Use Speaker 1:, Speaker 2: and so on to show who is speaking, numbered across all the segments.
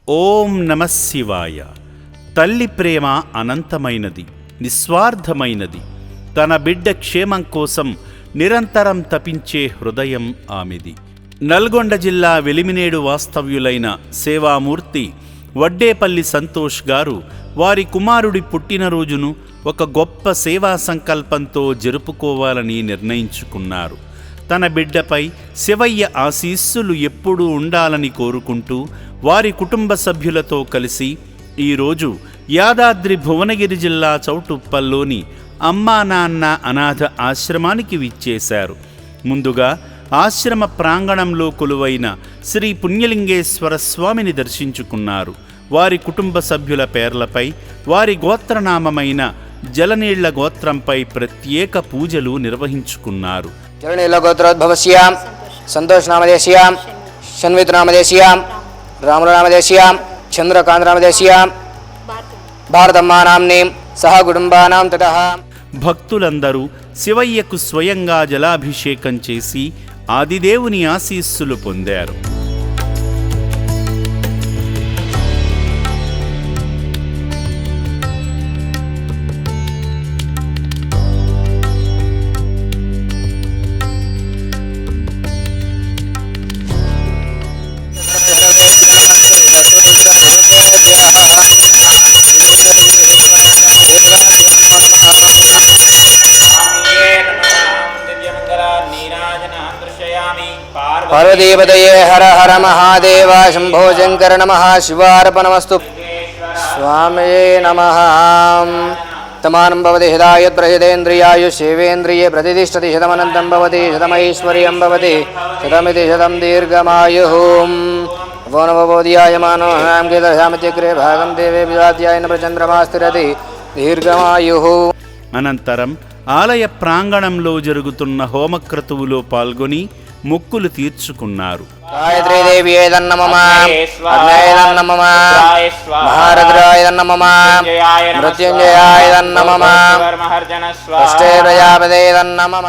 Speaker 1: ఓం నమః శివాయ. తల్లి ప్రేమ అనంతమైనది, నిస్వార్థమైనది. తన బిడ్డ క్షేమం కోసం నిరంతరం తపించే హృదయం ఆమెది. నల్గొండ జిల్లా వెలిమినేడు వాస్తవ్యులైన సేవామూర్తి వడ్డేపల్లి సంతోష్ గారు వారి కుమారుడి పుట్టినరోజును ఒక గొప్ప సేవా సంకల్పంతో జరుపుకోవాలని నిర్ణయించుకున్నారు. తన బిడ్డపై శివయ్య ఆశీస్సులు ఎప్పుడూ ఉండాలని కోరుకుంటూ వారి కుటుంబ సభ్యులతో కలిసి ఈరోజు యాదాద్రి భువనగిరి జిల్లా చౌటుప్పల్లోని అమ్మా నాన్న అనాథ ఆశ్రమానికి విచ్చేశారు. ముందుగా ఆశ్రమ ప్రాంగణంలో కొలువైన శ్రీ పుణ్యలింగేశ్వర స్వామిని దర్శించుకున్నారు. వారి కుటుంబ సభ్యుల పేర్లపై వారి గోత్రనామమైన జలనీళ్ల గోత్రంపై ప్రత్యేక పూజలు నిర్వహించుకున్నారు.
Speaker 2: జలనీళ్ల గోత్రోద్భవస్యాం సంతోష్ నామదేశ్యాం షణ్విత్ నామదేశ్యాం రాముల నామదేశ్యాం చంద్రకాంత్ నామదేశ్యాం భారతమ్మా నామ్నీం సహ కుటుంబానాం తతః.
Speaker 1: భక్తులందరూ శివయ్యకు స్వయంగా జలాభిషేకం చేసి ఆదిదేవుని ఆశీస్సులు పొందారు.
Speaker 2: పార్వతీపతయే హర హర మహాదేవ శంభో శంకర నమః శివార్పణమస్తు. స్వామియే నమః. తమానం భవతి హిదాయత్ ప్రహితేంద్రియాయుషేవేంద్రియే ప్రతిష్టతి శతమనంతం భవతి శతమైశ్వర్యం భవతి శతమితి శతం దీర్ఘమాయుః. వో నవోదయాయమానో హనాం కీదశామిత్యగ్రే భాగం దేవే విజాత్యాయన ప్రచంద్రమాస్థిరతి దీర్ఘమాయుః.
Speaker 1: అనంతరం ఆలయ ప్రాంగణంలో జరుగుతున్న హోమక్రతువులో పాల్గొని మొక్కులు తీర్చుకున్నారు.
Speaker 2: గాయత్రీదేవ్యై నమః, అగ్నేయ నమః, మహారుద్రాయ నమః, మృత్యుంజయాయ నమః, అష్టే ప్రజాపతే నమః.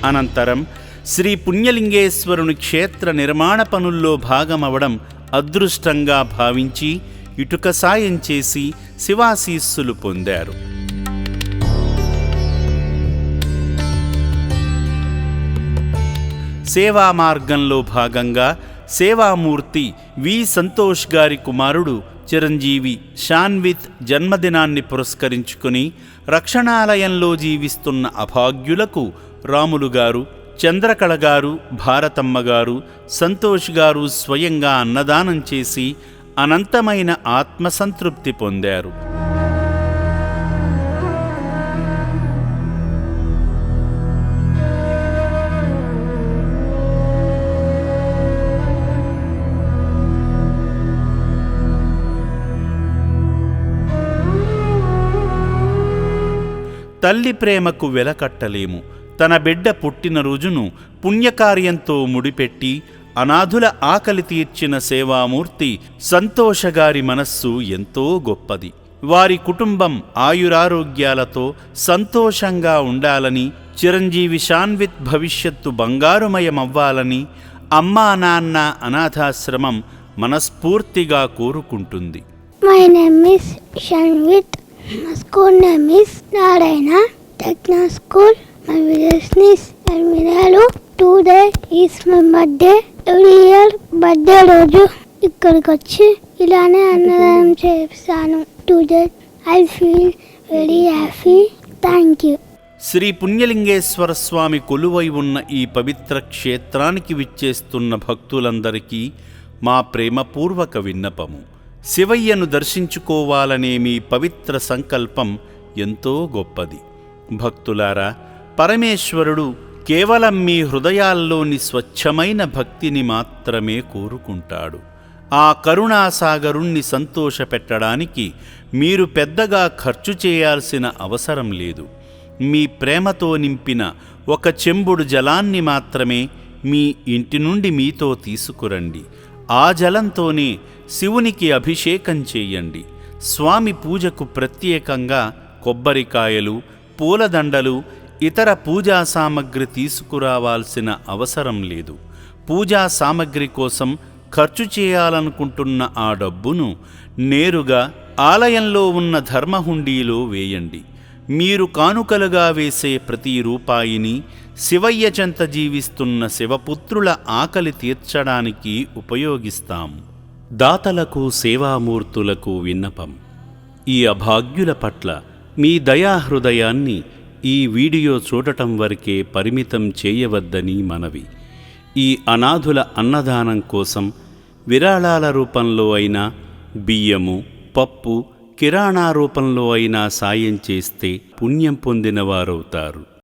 Speaker 1: అనంతరం శ్రీ పుణ్యలింగేశ్వరుని క్షేత్ర నిర్మాణ పనుల్లో భాగమవడం అదృష్టంగా భావించి ఇటుక సాయం చేసి శివాశీస్సులు పొందారు. సేవా మార్గంలో భాగంగా సేవామూర్తి వి సంతోష్ గారి కుమారుడు చిరంజీవి షాన్విత్ జన్మదినాన్ని పురస్కరించుకుని రక్షణాలయంలో జీవిస్తున్న అభాగ్యులకు రాములు గారు, చంద్రకళ గారు, భారతమ్మ గారు, సంతోష్ గారు స్వయంగా అన్నదానం చేసి అనంతమైన ఆత్మసంతృప్తి పొందారు. తల్లి ప్రేమకు వెలకట్టలేము. తన బిడ్డ పుట్టినరోజును పుణ్యకార్యంతో ముడిపెట్టి అనాథుల ఆకలి తీర్చిన సేవామూర్తి సంతోషగారి మనస్సు ఎంతో గొప్పది. వారి కుటుంబం ఆయురారోగ్యాలతో సంతోషంగా ఉండాలని, చిరంజీవి షాన్విత్ భవిష్యత్తు బంగారుమయమవ్వాలని అమ్మా నాన్న అనాథాశ్రమం మనస్ఫూర్తిగా కోరుకుంటుంది.
Speaker 3: My name is Shanvit. My school name is Narayana Techno School. My village is Elminalu. Today is my birthday. Every year birthday రోజు ఇక్కడికి వచ్చి ఇలానే అన్నదానం చేస్తాను. Today I feel very happy. Thank you.
Speaker 1: Shri Punyalingeswara స్వామి కొలువై ఉన్న ఈ పవిత్ర క్షేత్రానికి విచ్చేస్తున్న భక్తులందరికీ మా ప్రేమపూర్వక విన్నపము. శివయ్యను దర్శించుకోవాలనే మీ పవిత్ర సంకల్పం ఎంతో గొప్పది. భక్తులారా, పరమేశ్వరుడు కేవలం మీ హృదయాల్లోని స్వచ్ఛమైన భక్తిని మాత్రమే కోరుకుంటాడు. ఆ కరుణాసాగరుణ్ణి సంతోషపెట్టడానికి మీరు పెద్దగా ఖర్చు చేయాల్సిన అవసరం లేదు. మీ ప్రేమతో నింపిన ఒక చెంబుడు జలాన్ని మాత్రమే మీ ఇంటి నుండి మీతో తీసుకురండి. ఆ జలంతోనే శివునికి అభిషేకం చేయండి. స్వామి పూజకు ప్రత్యేకంగా కొబ్బరికాయలు, పూలదండలు, ఇతర పూజా సామగ్రి తీసుకురావాల్సిన అవసరం లేదు. పూజా సామగ్రి కోసం ఖర్చు చేయాలనుకుంటున్న ఆ డబ్బును నేరుగా ఆలయంలో ఉన్న ధర్మహుండీలో వేయండి. మీరు కానుకలుగా వేసే ప్రతి రూపాయిని శివయ్య చెంత జీవిస్తున్న శివపుత్రుల ఆకలి తీర్చడానికి ఉపయోగిస్తాం. దాతలకు, సేవామూర్తులకు విన్నపం: ఈ అభాగ్యుల పట్ల మీ దయాహృదయాన్ని ఈ వీడియో చూడటం వరకే పరిమితం చేయవద్దని మనవి. ఈ అనాథుల అన్నదానం కోసం విరాళాల రూపంలో అయినా, బియ్యము, పప్పు, కిరాణా రూపంలో అయినా సాయం చేస్తే పుణ్యం పొందినవారవుతారు.